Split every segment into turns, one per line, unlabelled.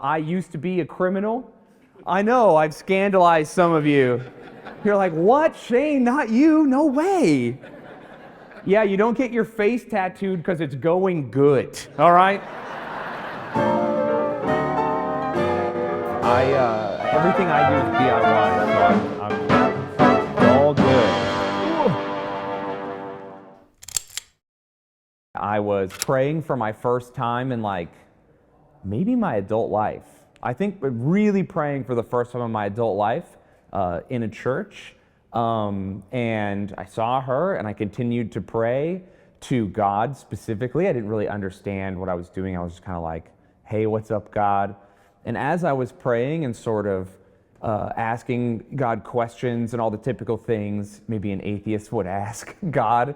I used to be a criminal. I know, I've scandalized some of you. You're like, what, Shayne, not you? No way. Yeah, you don't get your face tattooed because it's going good, all right? Everything I do is DIY, so it's all good. I was praying for my first time in maybe my adult life. I think really praying for the first time in my adult life in a church. And I saw her and I continued to pray to God specifically. I didn't really understand what I was doing. I was just kind of like, hey, what's up, God? And as I was praying and sort of asking God questions and all the typical things maybe an atheist would ask God,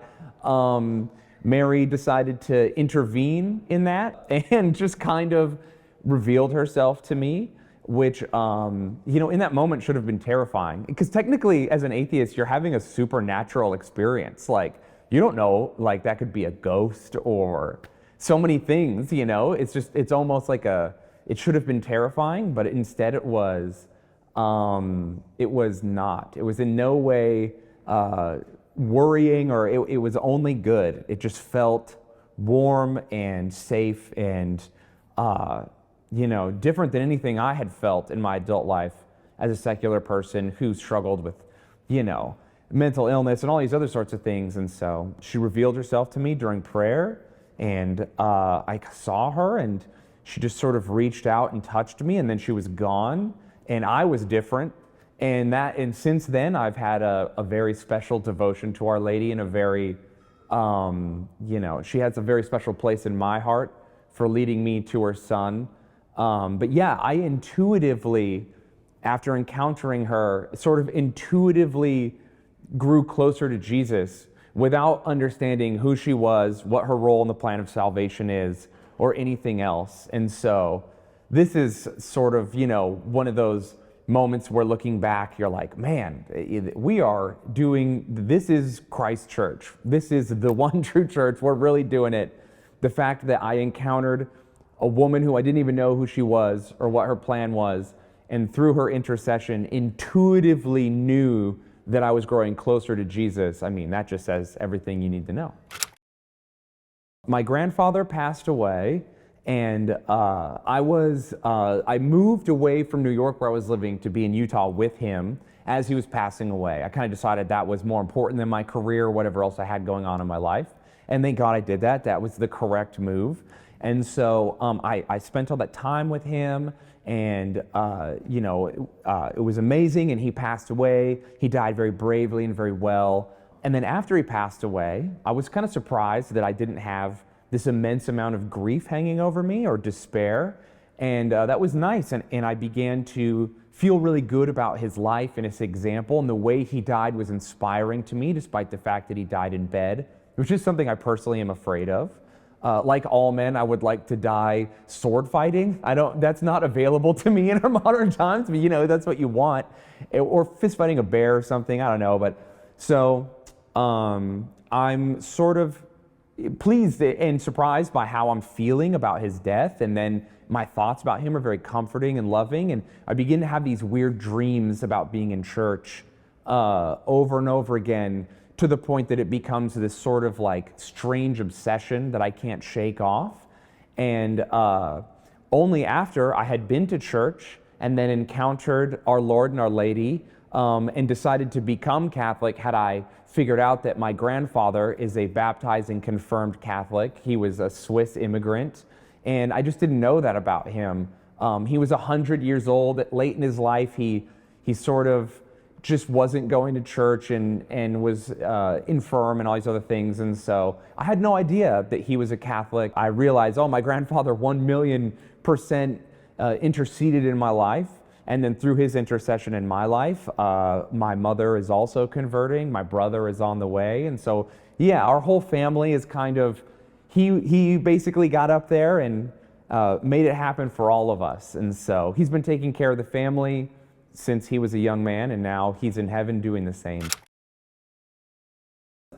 Mary decided to intervene in that and just kind of revealed herself to me, which, in that moment should have been terrifying. Because technically, as an atheist, you're having a supernatural experience. Like, you don't know, that could be a ghost or so many things, It's almost like it should have been terrifying, but instead it was not. It was in no way worrying, or it was only good. It just felt warm and safe and different than anything I had felt in my adult life as a secular person who struggled with mental illness and all these other sorts of things. And so she revealed herself to me during prayer, and I saw her, and she just sort of reached out and touched me, and then she was gone, and I was different. And since then, I've had a very special devotion to Our Lady, and a very, she has a very special place in my heart for leading me to her son. But yeah, I intuitively, after encountering her, sort of intuitively grew closer to Jesus without understanding who she was, what her role in the plan of salvation is, or anything else. And so this is sort of, one of those moments where looking back, you're like, man, this is Christ Church. This is the one true church. We're really doing it. The fact that I encountered a woman who I didn't even know who she was or what her plan was, and through her intercession intuitively knew that I was growing closer to Jesus. I mean, that just says everything you need to know. My grandfather passed away, and I moved away from New York where I was living to be in Utah with him as he was passing away. I kind of decided that was more important than my career or whatever else I had going on in my life. And thank God I did that. That was the correct move. And so I spent all that time with him, and it was amazing, and he passed away. He died very bravely and very well. And then after he passed away, I was kind of surprised that I didn't have this immense amount of grief hanging over me or despair. And that was nice. And I began to feel really good about his life and his example. And the way he died was inspiring to me, despite the fact that he died in bed, which is something I personally am afraid of. Like all men, I would like to die sword fighting. That's not available to me in our modern times, but that's what you want. Or fist fighting a bear or something, I don't know. But so I'm sort of pleased and surprised by how I'm feeling about his death, and then my thoughts about him are very comforting and loving, and I begin to have these weird dreams about being in church over and over again, to the point that it becomes this sort of strange obsession that I can't shake off. And only after I had been to church and then encountered our Lord and Our Lady and decided to become Catholic had I figured out that my grandfather is a baptized and confirmed Catholic. He was a Swiss immigrant, and I just didn't know that about him. He was 100 years old. Late in his life, he sort of just wasn't going to church and was infirm and all these other things. And so I had no idea that he was a Catholic. I realized, my grandfather 1,000,000% interceded in my life. And then through his intercession in my life, my mother is also converting. My brother is on the way. And so, yeah, our whole family is kind of, he basically got up there and made it happen for all of us. And so he's been taking care of the family since he was a young man, and now he's in heaven doing the same.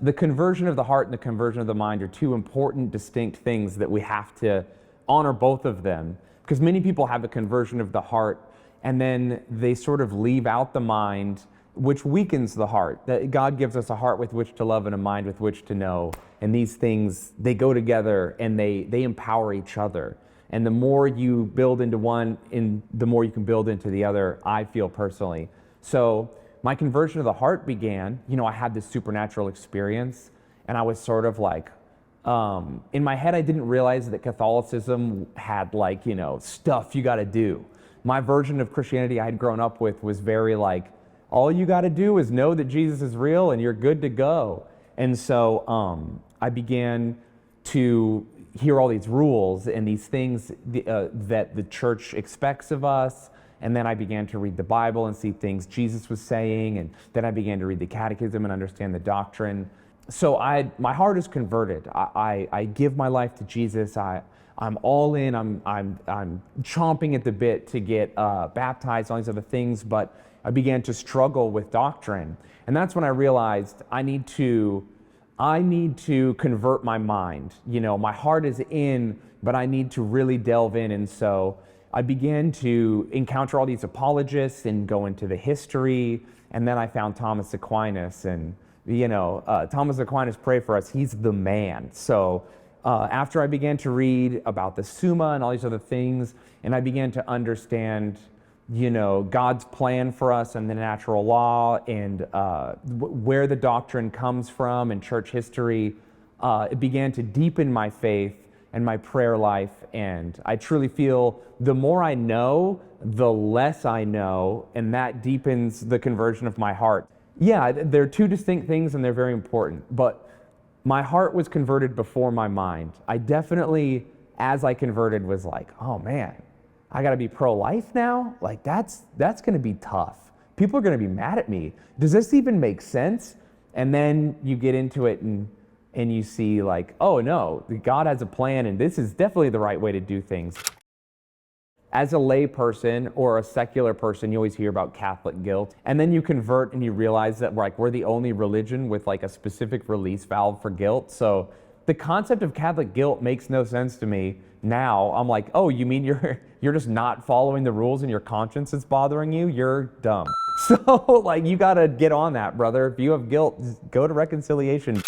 The conversion of the heart and the conversion of the mind are two important, distinct things that we have to honor, both of them. Because many people have a conversion of the heart, and then they sort of leave out the mind, which weakens the heart. That God gives us a heart with which to love and a mind with which to know. And these things, they go together and they empower each other. And the more you build into one, the more you can build into the other, I feel personally. So my conversion of the heart began, I had this supernatural experience, and I was sort of like, in my head, I didn't realize that Catholicism had stuff you got to do. My version of Christianity I had grown up with was very like, all you got to do is know that Jesus is real and you're good to go. And so I began to hear all these rules and these things that the church expects of us. And then I began to read the Bible and see things Jesus was saying. And then I began to read the catechism and understand the doctrine. So my heart is converted. I give my life to Jesus. I'm all in. I'm chomping at the bit to get baptized, all these other things. But I began to struggle with doctrine. And that's when I realized I need to convert my mind. My heart is in, but I need to really delve in. And so I began to encounter all these apologists and go into the history. And then I found Thomas Aquinas. And, Thomas Aquinas, pray for us. He's the man. So after I began to read about the Summa and all these other things, and I began to understand God's plan for us and the natural law and where the doctrine comes from and church history, it began to deepen my faith and my prayer life. And I truly feel the more I know, the less I know, and that deepens the conversion of my heart. Yeah, they're two distinct things and they're very important, but my heart was converted before my mind. I definitely, as I converted, was like, oh man, I gotta be pro-life now? Like that's gonna be tough. People are gonna be mad at me. Does this even make sense? And then you get into it and you see like, oh no, God has a plan and this is definitely the right way to do things. As a lay person or a secular person, you always hear about Catholic guilt. And then you convert and you realize that we're the only religion with like a specific release valve for guilt. So the concept of Catholic guilt makes no sense to me now. I'm like, oh, you mean you're just not following the rules and your conscience is bothering you? You're dumb. So like you gotta get on that, brother. If you have guilt, just go to reconciliation.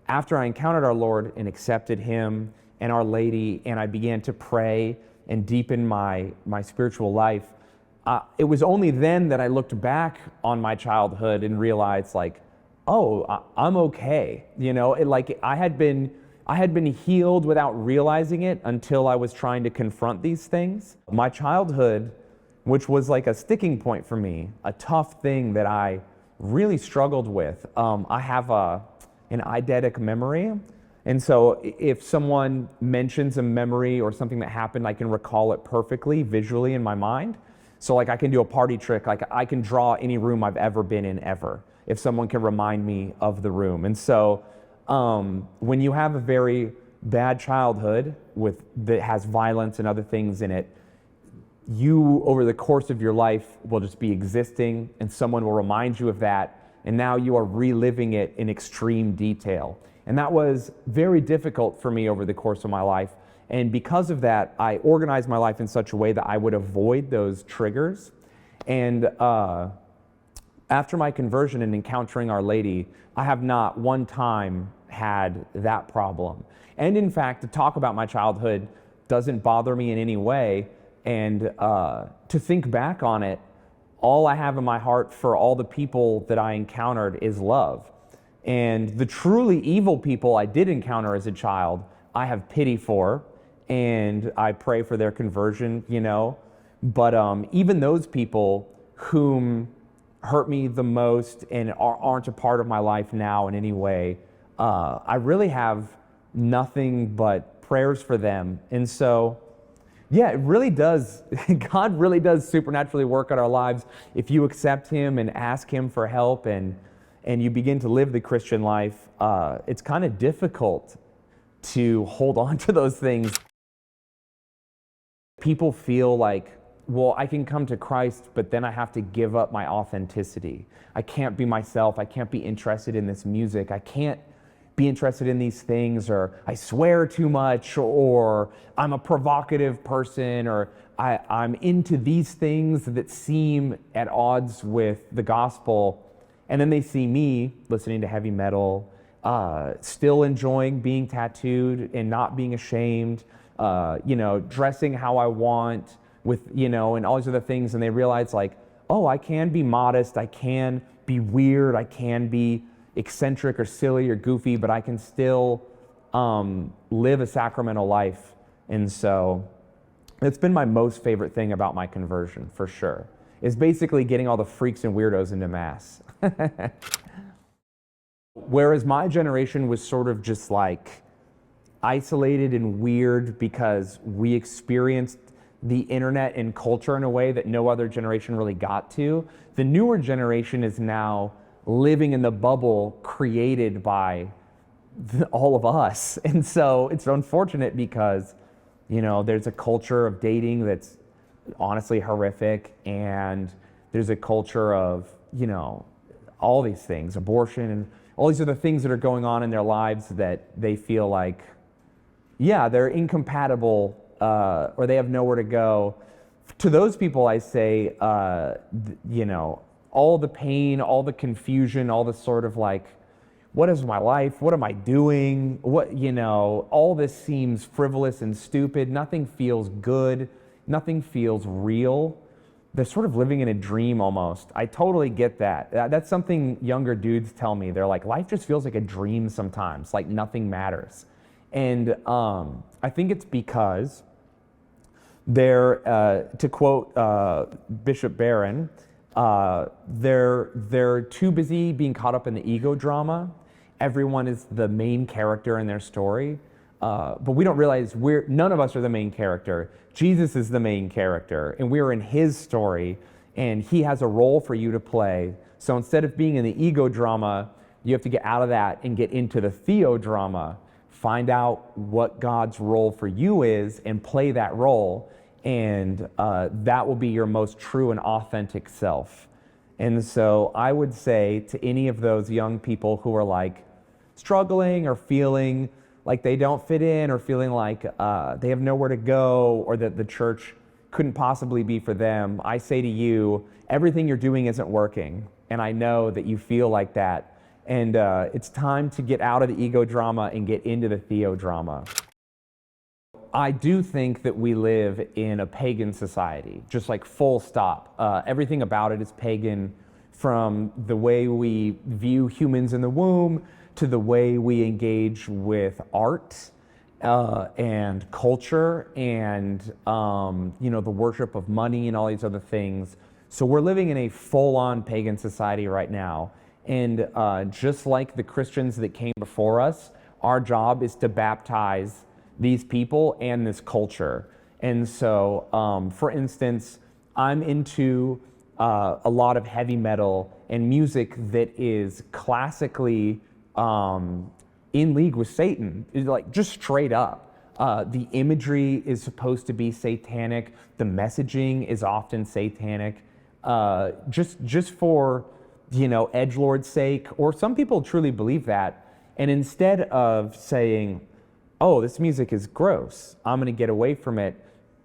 After I encountered our Lord and accepted Him and Our Lady, and I began to pray and deepen my spiritual life, it was only then that I looked back on my childhood and realized like, oh, I'm okay. I had been healed without realizing it until I was trying to confront these things. My childhood, which was like a sticking point for me, a tough thing that I really struggled with. I have an eidetic memory. And so if someone mentions a memory or something that happened, I can recall it perfectly visually in my mind. So like I can do a party trick, like I can draw any room I've ever been in ever, if someone can remind me of the room. And so when you have a very bad childhood that has violence and other things in it, you over the course of your life will just be existing and someone will remind you of that. And now you are reliving it in extreme detail. And that was very difficult for me over the course of my life. And because of that, I organized my life in such a way that I would avoid those triggers. And after my conversion and encountering Our Lady, I have not one time had that problem. And in fact, to talk about my childhood doesn't bother me in any way. And to think back on it, all I have in my heart for all the people that I encountered is love. And the truly evil people I did encounter as a child, I have pity for, and I pray for their conversion, But even those people whom hurt me the most and aren't a part of my life now in any way, I really have nothing but prayers for them. And so, yeah, it really does. God really does supernaturally work in our lives if you accept Him and ask Him for help and you begin to live the Christian life. It's kind of difficult to hold on to those things. People feel like, well, I can come to Christ, but then I have to give up my authenticity. I can't be myself. I can't be interested in this music. I can't be interested in these things, or I swear too much, or I'm a provocative person, or I'm into these things that seem at odds with the gospel. And then they see me listening to heavy metal, still enjoying being tattooed and not being ashamed, dressing how I want with, and all these other things. And they realize like, oh, I can be modest, I can be weird, I can be eccentric or silly or goofy, but I can still live a sacramental life. And so it's been my most favorite thing about my conversion, for sure, is basically getting all the freaks and weirdos into Mass. Whereas my generation was sort of just like isolated and weird because we experienced the internet and culture in a way that no other generation really got to, the newer generation is now living in the bubble created by all of us. And so it's unfortunate because, there's a culture of dating that's honestly horrific, and there's a culture of, all these things, abortion and all these other things that are going on in their lives that they feel like, they're incompatible, or they have nowhere to go. To those people, I say, all the pain, all the confusion, all the sort of like, what is my life? What am I doing? All this seems frivolous and stupid. Nothing feels good. Nothing feels real. They're sort of living in a dream almost. I totally get that. That's something younger dudes tell me. They're like, life just feels like a dream sometimes, like nothing matters. And I think it's because they're, to quote Bishop Barron, they're too busy being caught up in the ego drama. Everyone is the main character in their story, but we don't realize none of us are the main character. Jesus is the main character, and we're in his story, and he has a role for you to play. So instead of being in the ego drama, you have to get out of that and get into the theo drama. Find out what God's role for you is and play that role, and that will be your most true and authentic self. And so I would say to any of those young people who are like struggling or feeling like they don't fit in, or feeling like they have nowhere to go, or that the church couldn't possibly be for them, I say to you, everything you're doing isn't working. And I know that you feel like that. And it's time to get out of the ego drama and get into the theo drama. I do think that we live in a pagan society, just like full stop. Everything about it is pagan, from the way we view humans in the womb to the way we engage with art and culture and the worship of money and all these other things. So we're living in a full-on pagan society right now. And just like the Christians that came before us, our job is to baptize these people and this culture. And so, for instance, I'm into a lot of heavy metal and music that is classically in league with Satan, like just straight up. The imagery is supposed to be satanic. The messaging is often satanic. Just for edgelord's sake, or some people truly believe that. And instead of saying, oh, this music is gross, I'm going to get away from it,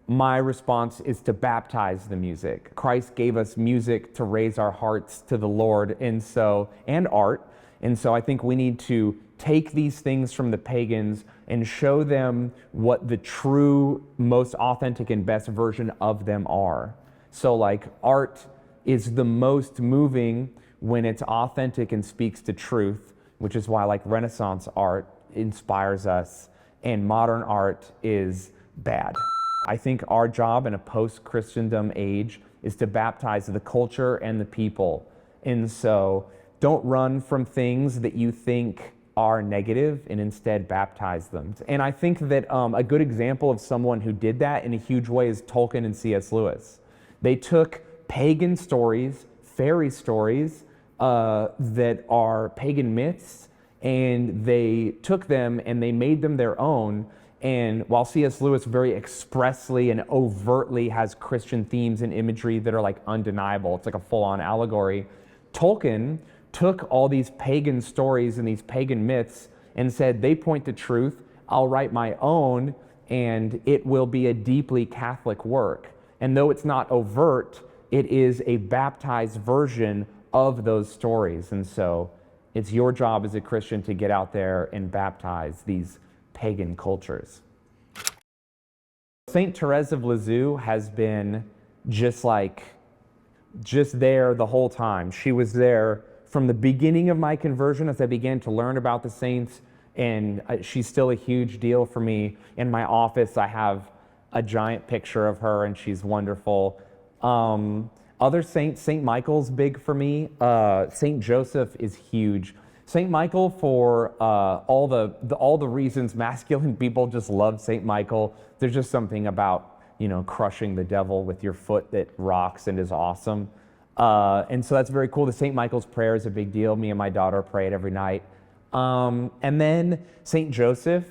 my response is to baptize the music. Christ gave us music to raise our hearts to the Lord, and art. And so I think we need to take these things from the pagans and show them what the true, most authentic and best version of them are. So like art is the most moving when it's authentic and speaks to truth, which is why like Renaissance art inspires us, and modern art is bad. I think our job in a post-Christendom age is to baptize the culture and the people. And so don't run from things that you think are negative, and instead baptize them. And I think that a good example of someone who did that in a huge way is Tolkien and C.S. Lewis. They took pagan stories, fairy stories that are pagan myths, and they took them and they made them their own. And while C.S. Lewis very expressly and overtly has Christian themes and imagery that are like undeniable, it's like a full-on allegory, Tolkien took all these pagan stories and these pagan myths and said, they point to truth, I'll write my own, and it will be a deeply Catholic work. And though it's not overt, it is a baptized version of those stories. And so it's your job as a Christian to get out there and baptize these pagan cultures. Saint Therese of Lisieux has been just there the whole time. She was there from the beginning of my conversion as I began to learn about the saints, and she's still a huge deal for me. In my office, I have a giant picture of her, and she's wonderful. Other saints, St. Michael's big for me. St. Joseph is huge. St. Michael for all the reasons masculine people just love St. Michael. There's just something about, crushing the devil with your foot that rocks and is awesome. And so that's very cool. The St. Michael's prayer is a big deal. Me and my daughter pray it every night. And then St. Joseph,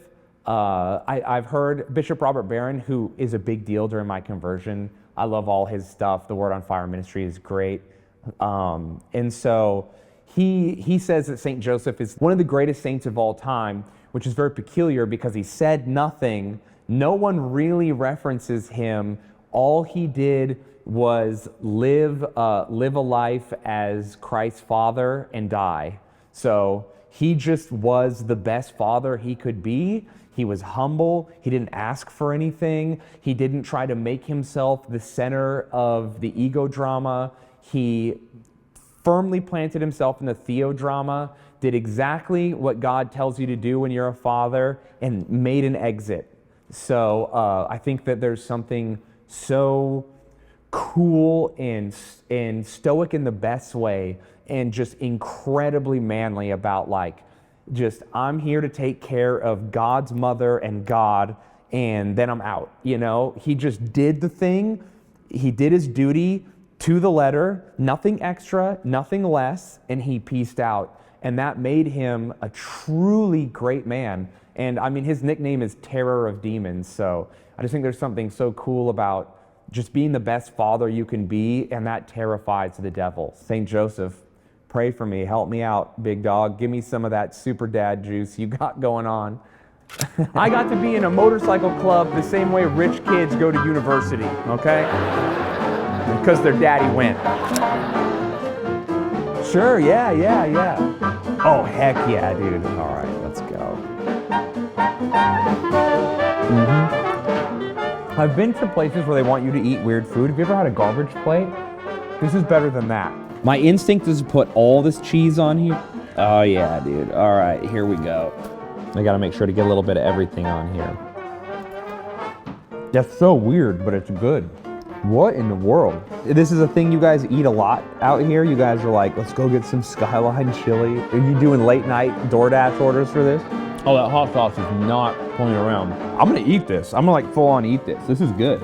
I've heard Bishop Robert Barron, who is a big deal during my conversion. I love all his stuff. The Word on Fire ministry is great. And so he says that St. Joseph is one of the greatest saints of all time, which is very peculiar because he said nothing. No one really references him. All he did was live a life as Christ's father and die. So he just was the best father he could be. He was humble. He didn't ask for anything. He didn't try to make himself the center of the ego drama. He firmly planted himself in the theodrama, did exactly what God tells you to do when you're a father, and made an exit. So I think that there's something so cool and stoic in the best way, and just incredibly manly about I'm here to take care of God's mother and God, and then I'm out. He just did the thing. He did his duty to the letter, nothing extra, nothing less, and he peaced out. And that made him a truly great man. And I mean, his nickname is Terror of Demons. So I just think there's something so cool about just being the best father you can be, and that terrifies the devil. St. Joseph, pray for me, help me out, big dog. Give me some of that super dad juice you got going on. I got to be in a motorcycle club the same way rich kids go to university, okay? Because their daddy went. Sure, yeah. Oh, heck yeah, dude. All right, let's go. I've been to places where they want you to eat weird food. Have you ever had a garbage plate? This is better than that. My instinct is to put all this cheese on here. Oh yeah, dude. All right, here we go. I gotta make sure to get a little bit of everything on here. That's so weird, but it's good. What in the world? This is a thing you guys eat a lot out here. You guys are like, let's go get some Skyline chili. Are you doing late night DoorDash orders for this? Oh, that hot sauce is not pulling around. I'm gonna eat this. I'm gonna full on eat this. This is good.